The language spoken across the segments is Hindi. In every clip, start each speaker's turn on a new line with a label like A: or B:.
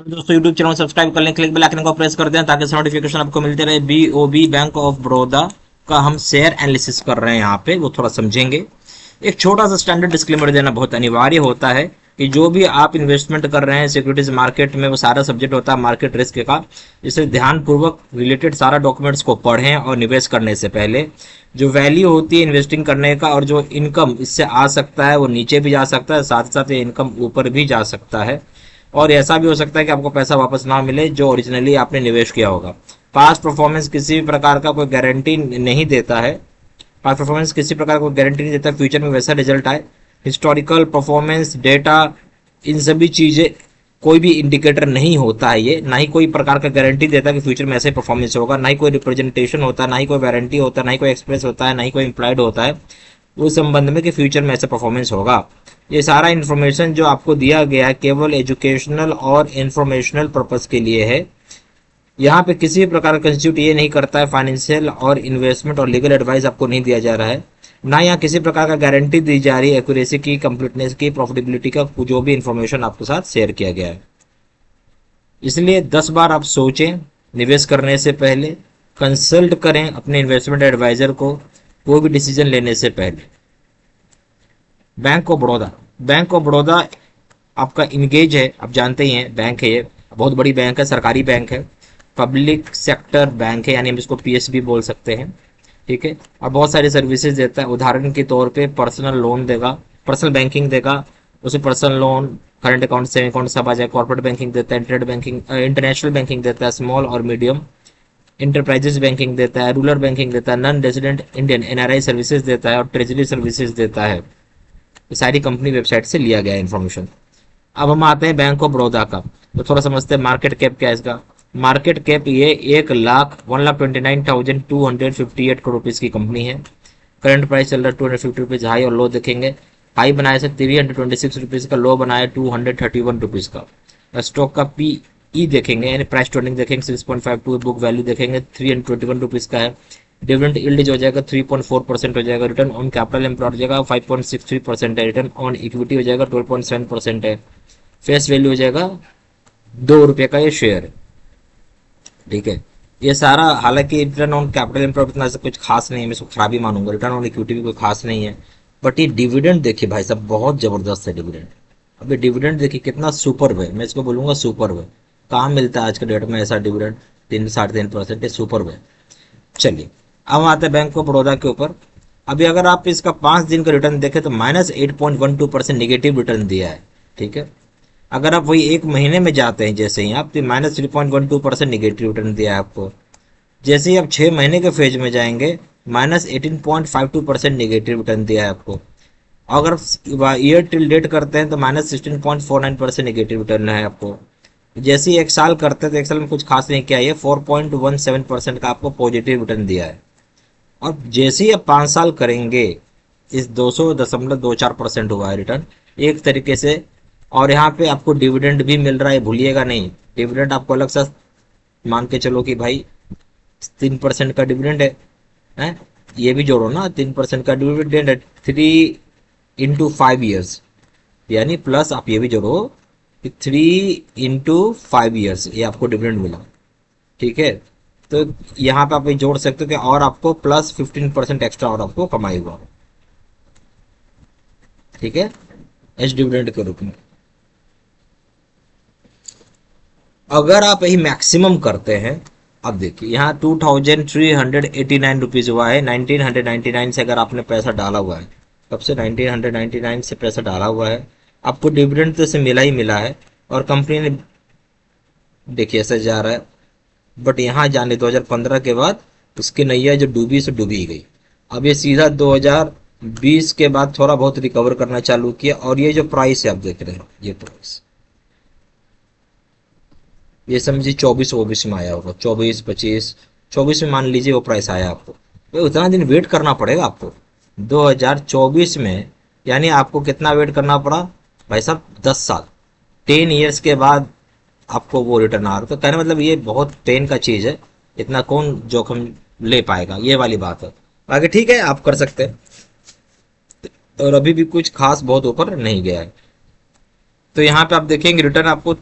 A: और दोस्तों यूट्यूब चैनल सब्सक्राइब कर लें, क्लिक बेल आइकन को प्रेस कर दें ताकि नोटिफिकेशन आपको मिलते रहे। बीओबी बैंक ऑफ बड़ौदा का हम शेयर एनालिसिस कर रहे हैं, यहाँ पे वो थोड़ा समझेंगे। एक छोटा सा स्टैंडर्ड डिस्क्लेमर देना बहुत अनिवार्य होता है कि जो भी आप इन्वेस्टमेंट कर रहे हैं सिक्योरिटीज मार्केट में, वो सारा सब्जेक्ट होता है मार्केट रिस्क का। इसलिए ध्यानपूर्वक रिलेटेड सारा डॉक्यूमेंट्स को पढ़ें और निवेश करने से पहले जो वैल्यू होती है इन्वेस्टिंग करने का और जो इनकम इससे आ सकता है वो नीचे भी जा सकता है, साथ साथ ये इनकम ऊपर भी जा सकता है। और ऐसा भी हो सकता है कि आपको पैसा वापस ना मिले जो ओरिजिनली आपने निवेश किया होगा। पास्ट परफॉर्मेंस किसी भी प्रकार का कोई गारंटी नहीं देता है। पास्ट परफॉर्मेंस किसी प्रकार को गारंटी नहीं देता फ्यूचर में वैसा रिजल्ट आए। हिस्टोरिकल परफॉर्मेंस डेटा, इन सभी चीज़ें कोई भी इंडिकेटर नहीं होता है ये, ना ही कोई प्रकार का गारंटी देता कि फ्यूचर में ऐसे परफॉर्मेंस होगा, ना ही कोई रिप्रेजेंटेशन होता है, ना ही कोई वारंटी होता है, ना ही कोई एक्सप्रेस होता है, ना ही कोई इम्प्लाइड होता है उस संबंध में कि फ्यूचर में ऐसा परफॉर्मेंस होगा। ये सारा इन्फॉर्मेशन जो आपको दिया गया है केवल एजुकेशनल और इन्फॉर्मेशनल पर्पस के लिए है। यहाँ पे किसी भी प्रकार का कंस्टिट्यूट ये नहीं करता है, फाइनेंशियल और इन्वेस्टमेंट और लीगल एडवाइस आपको नहीं दिया जा रहा है, ना यहाँ किसी प्रकार का गारंटी दी जा रही है एक्यूरेसी की, कंप्लीटनेस की, प्रॉफिटेबिलिटी का, जो भी इन्फॉर्मेशन आपके साथ शेयर किया गया है। इसलिए 10 बार आप सोचें निवेश करने से पहले, कंसल्ट करें अपने इन्वेस्टमेंट एडवाइजर को कोई भी डिसीजन लेने से पहले। Bank of Baroda, bank of Baroda आपका इंगेज है, आप जानते ही हैं बैंक है, ये बहुत बड़ी बैंक है, सरकारी बैंक है, पब्लिक सेक्टर बैंक है, यानी हम इसको पीएसबी बोल सकते हैं, ठीक है। और बहुत सारी सर्विसेज देता है। उदाहरण के तौर पे पर्सनल लोन देगा, पर्सनल बैंकिंग देगा, उसे personal loan, current account, saving account सब आ जाए। कॉर्पोरेट बैंकिंग देता है, इंटरनेट बैंकिंग, इंटरनेशनल बैंकिंग देता है, स्मॉल और मीडियम इंटरप्राइजेस बैंकिंग देता है, रूरल बैंकिंग देता है, non resident Indian NRI services देता है और ट्रेजरी सर्विसेज देता है। ये सारी कंपनी वेबसाइट से लिया गया इन्फॉर्मेशन। अब हम आते हैं बैंक ऑफ बड़ौदा का, तो थोड़ा समझते हैं मार्केट कैप क्या है इसका। मार्केट कैप ये 1,29,258 करोड़ रुपीज़ की कंपनी है। करंट प्राइस चल रहा है 250 रुपीज़, हाई और लो देखेंगे। हाई बनाया से 326 रुपीज़ का, लो बनाया 231 रुपीज़ का। स्टॉक का पी ई देखेंगे यानी प्राइस टू अर्निंग देखेंगे 6.52, बुक वैल्यू देखेंगे 321 रुपीज़ का है। डिविडेंड यील्ड जो हो जाएगा 3.4% हो जाएगा। रिटर्न ऑन कैपिटल एम्प्लॉयड हो जाएगा 5.63% है। रिटर्न ऑन इक्विटी हो जाएगा 12.7% है। फेस वैल्यू हो जाएगा 2 रुपये का ये शेयर है, ठीक है। ये सारा, हालांकि रिटर्न ऑन कैपिटल एम्प्लॉयड इतना कुछ खास नहीं है, मैं इसको खराब ही मानूंगा। रिटर्न ऑन इक्विटी भी कोई खास नहीं है, बट ये डिविडेंड देखिए भाई साहब, बहुत जबरदस्त है डिविडेंड। अभी डिविडेंड देखिए कितना सुपर है, मैं इसको बोलूंगा सुपर है। कहाँ मिलता है आज के डेट में ऐसा डिविडेंड, 3-3.5%, सुपर है। चलिए अब आते हैं बैंक ऑफ बड़ौदा के ऊपर। अभी अगर आप इसका 5 दिन का रिटर्न देखें तो -8.12% निगेटिव रिटर्न दिया है, ठीक है। अगर आप वही एक महीने में जाते हैं जैसे ही आप, तो -3.12% निगेटिव रिटर्न दिया है आपको। जैसे ही आप 6 महीने के फेज में जाएंगे -18.52% निगेटिव रिटर्न दिया है आपको। अगर ईयर टिल डेट करते हैं तो -16.49% निगेटिव रिटर्न है आपको। जैसे ही 1 साल करते हैं तो 1 साल में कुछ खास नहीं किया, ये 4.17% का आपको पॉजिटिव रिटर्न दिया है। और जैसे ही आप 5 साल करेंगे, इस 200.24% हुआ है रिटर्न एक तरीके से। और यहाँ पे आपको डिविडेंड भी मिल रहा है, भूलिएगा नहीं। डिविडेंड आपको अलग सा मान के चलो कि भाई 3% का डिविडेंड है, ये भी जोड़ो ना, 3% का डिविडेंड है 3 × 5 ईयर्स, यानी प्लस आप ये भी जोड़ो कि 3 × 5 ईयर्स ये आपको डिविडेंड मिला, ठीक है। तो यहाँ पे आप ये जोड़ सकते हो कि और आपको प्लस 15% एक्स्ट्रा और आपको कमाई हुआ, ठीक है, एच डिविडेंड के रूप में। अगर आप यही मैक्सिमम करते हैं, अब देखिए यहाँ 2,389 रुपीज़ हुआ है 1999 से। अगर आपने पैसा डाला हुआ है, कब से 1999 से पैसा डाला हुआ है, आपको डिविडेंड तो से मिला ही मिला है। और कंपनी ने देखिए ऐसे जा रहा है, बट यहाँ जाने 2015 के बाद उसकी नैया जो डूबी सो डूबी गई। अब ये सीधा 2020 के बाद थोड़ा बहुत रिकवर करना चालू किया। और ये जो प्राइस है आप देख रहे हैं, ये प्राइस, ये समझिए 24-24 में आया होगा, 24-25-24 में मान लीजिए वो प्राइस आया आपको। भाई उतना दिन वेट करना पड़ेगा आपको 2024 में, यानी आपको कितना वेट करना पड़ा भाई साहब, 10 साल, 10 ईयर्स के बाद आपको वो रिटर्न आ रहा। तो कहने मतलब ये बहुत पेन का चीज़ है, इतना कौन जोखिम ले पाएगा, ये वाली बात है। आगे ठीक है, आप कर सकते हैं। और अभी भी कुछ खास बहुत ऊपर नहीं गया है। तो यहाँ पे आप देखेंगे रिटर्न आपको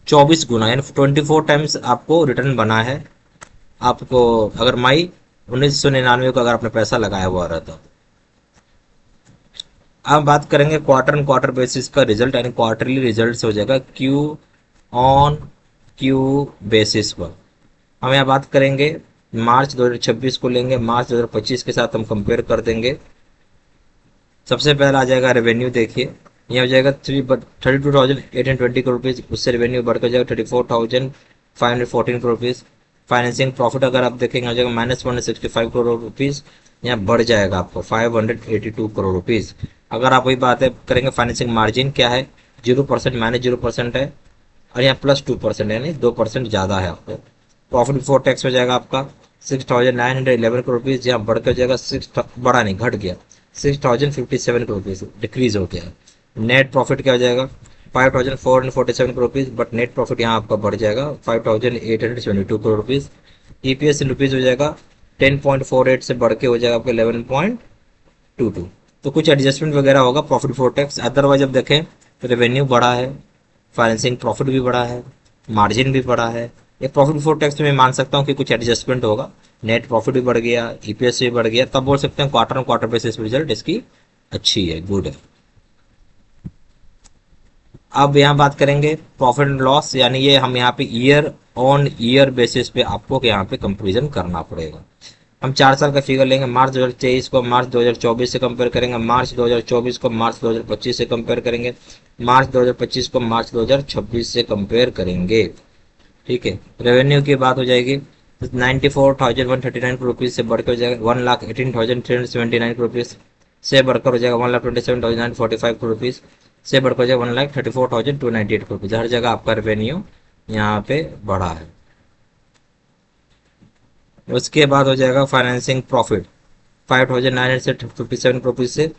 A: 24 गुना यानी 24 टाइम्स आपको रिटर्न बना है। आपको अगर मई 1999 को अगर आपने पैसा लगाया हुआ रहता। अब बात करेंगे क्वार्टर एंड क्वार्टर बेसिस का रिजल्ट, यानी क्वार्टरली रिजल्ट हो जाएगा क्यू ऑन क्यू बेसिस पर। हम यहाँ बात करेंगे मार्च 2026 को लेंगे, मार्च 2025 के साथ हम कंपेयर कर देंगे। सबसे पहला आ जाएगा रेवेन्यू, देखिए ये हो जाएगा 32,820 करोड़ रुपीज़, उससे रेवेन्यू बढ़कर जाएगा 34,514 करोड़ रुपीज़। फाइनेंसिंग प्रॉफिट अगर आप देखेंगे हो जाएगा -165 करोड़ रुपीज़, यहाँ बढ़ जाएगा आपको 582 करोड़ रुपीज़। अगर आप वही बात करेंगे फाइनेंसिंग मार्जिन क्या है, 0% -0% है, और यहाँ +2% यानी 2% ज़्यादा है आपको। प्रॉफिट बिफोर टैक्स हो जाएगा आपका 6,911 करोड़ रुपीज़, यहाँ बढ़ कर जाएगा बढ़ा नहीं घट गया 6,057 करोड़ रुपीज़, डिक्रीज हो गया। नेट प्रॉफिट क्या हो जाएगा 5,447 crore rupees, but net profit यहाँ आपका बढ़ जाएगा 5,872 crore rupees. EPS in rupees हो जाएगा 10.48 से बढ़ के हो जाएगा आपका 11.22। तो कुछ एडजस्टमेंट वगैरह होगा प्रॉफिट बिफोर टैक्स। अदरवाइज अब देखें तो रेवेन्यू बढ़ा है, फाइनेंसिंग प्रॉफिट भी बढ़ा है, मार्जिन भी बढ़ा है। ये प्रॉफिट बिफोर टैक्स में मैं मान सकता हूँ कि कुछ एडजस्टमेंट होगा, नेट प्रॉफिट भी बढ़ गया, ईपीएस भी बढ़ गया, तब बोल सकते हैं quarter on quarter basis result इसकी अच्छी है, गुड है। अब यहाँ बात करेंगे प्रॉफिट एंड लॉस, यानी ये हम यहाँ पे ईयर ऑन ईयर बेसिस पे आपको यहाँ पे कंपेरिजन करना पड़ेगा। हम 4 साल का फिगर लेंगे, मार्च 2023 को मार्च 2024 से कंपेयर करेंगे, मार्च 2024 को मार्च 2025 से कंपेयर करेंगे, मार्च 2025 को मार्च 2026 से कंपेयर करेंगे। ठीक है, रेवेन्यू की बात हो जाएगी 94,139 करोड़ रुपीज़ से बढ़कर हो जाएगा 1,18,379 करोड़ रुपीज़, से बढ़कर हो जाएगा 1,27,945 करोड़ रुपीज़, से बढ़कर हो जाएगा 1,34,298 करोड़ रुपीज़। हर जगह आपका रेवेन्यू यहाँ पे बढ़ा है। उसके बाद हो जाएगा फाइनेंसिंग प्रॉफिट 5,957 करोड़ रुपीज़ से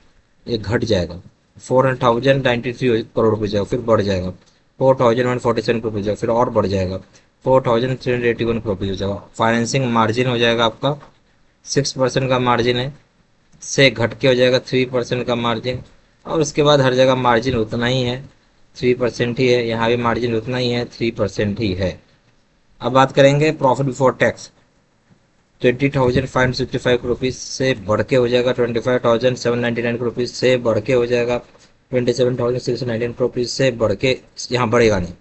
A: ये घट जाएगा 4,093 करोड़ रुपये जाएगा, फिर बढ़ जाएगा 4,147 करोड़ रुपये, फिर और बढ़ जाएगा 4,381 करोड़ रुपये हो जाएगा। फाइनेंसिंग मार्जिन हो जाएगा आपका 6% का मार्जिन है, से घट के हो जाएगा 3% का मार्जिन, और उसके बाद हर जगह मार्जिन उतना ही है 3% ही है, यहाँ भी मार्जिन उतना ही है 3% ही है। अब बात करेंगे profit before tax 20,565 crore rupees से बढ़ के हो जाएगा 25,799 करोड़ रुपीज़, से बढ़ के हो जाएगा 27,619 करोड़ रुपीज़, से बढ़ के यहाँ बढ़ेगा नहीं,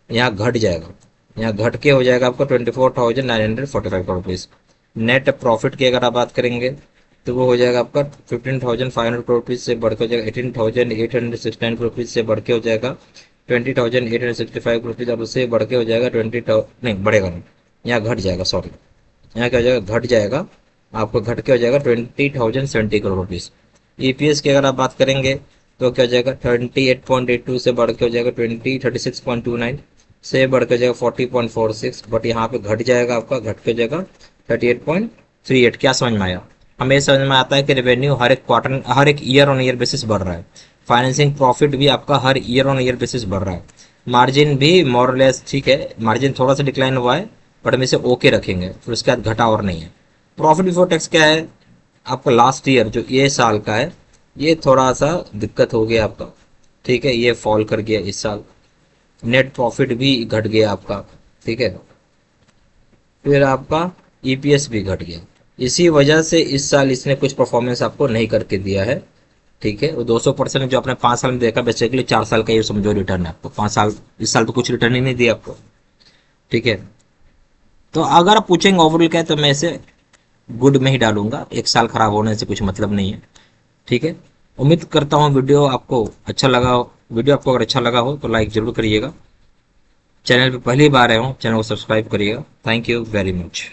A: यहाँ घट जाएगा, यहाँ घट के हो जाएगा आपको 24,945 करोड़ रुपीज़। नेट प्रॉफिट की अगर आप बात करेंगे तो वो हो जाएगा आपका 15,500 करोड़ रुपीज़ से बढ़ के हो जाएगा 18,869 करोड़ रुपीज़, से बढ़ के हो जाएगा 20,865 करोड़ रुपीज़, अब उससे बढ़ के हो जाएगा 20 नहीं बढ़ेगा नहीं, यहाँ घट जाएगा, सॉरी यहाँ क्या हो जाएगा घट जाएगा, आपको घट के हो जाएगा 20,070 करोड़ रुपीज़। ईपीएस की अगर आप बात करेंगे तो क्या हो जाएगा 38.82 से बढ़ के हो जाएगा 36.29, से बढ़ के हो जाएगा 40.46, बट यहाँ पे घट जाएगा आपका, घट के हो जाएगा 38.38। क्या समझ में आया? हमें समझ में आता है कि रेवेन्यू हर एक क्वार्टर हर एक ईयर ऑन ईयर बेसिस बढ़ रहा है, फाइनेंसिंग प्रॉफिट भी आपका हर ईयर ऑन ईयर बेसिस बढ़ रहा है, मार्जिन भी मोरलेस ठीक है, मार्जिन थोड़ा सा डिक्लाइन हुआ है बट हम इसे ओके रखेंगे, फिर उसके बाद घटा और नहीं है। प्रॉफिट बिफोर टैक्स क्या है आपका लास्ट ईयर जो ये साल का है, ये थोड़ा सा दिक्कत हो गया आपका, ठीक है, ये फॉल कर गया इस साल, नेट प्रॉफिट भी घट गया आपका, ठीक है, फिर आपका ईपीएस भी घट गया, इसी वजह से इस साल इसने कुछ परफॉर्मेंस आपको नहीं करके दिया है। ठीक है, वो 200% जो आपने 5 साल में देखा बेसिकली 4 साल का ये समझो रिटर्न है आपको, 5 साल इस साल तो कुछ रिटर्न ही नहीं दिया आपको। ठीक है, तो अगर आप पूछेंगे ओवरऑल क्या है तो मैं इसे गुड में ही डालूंगा, 1 साल खराब होने से कुछ मतलब नहीं है। ठीक है, उम्मीद करता हूँ वीडियो आपको अच्छा लगा हो। वीडियो आपको अगर अच्छा लगा हो तो लाइक जरूर करिएगा, चैनल पे पहली बार आए हो चैनल को सब्सक्राइब करिएगा। Thank you very much.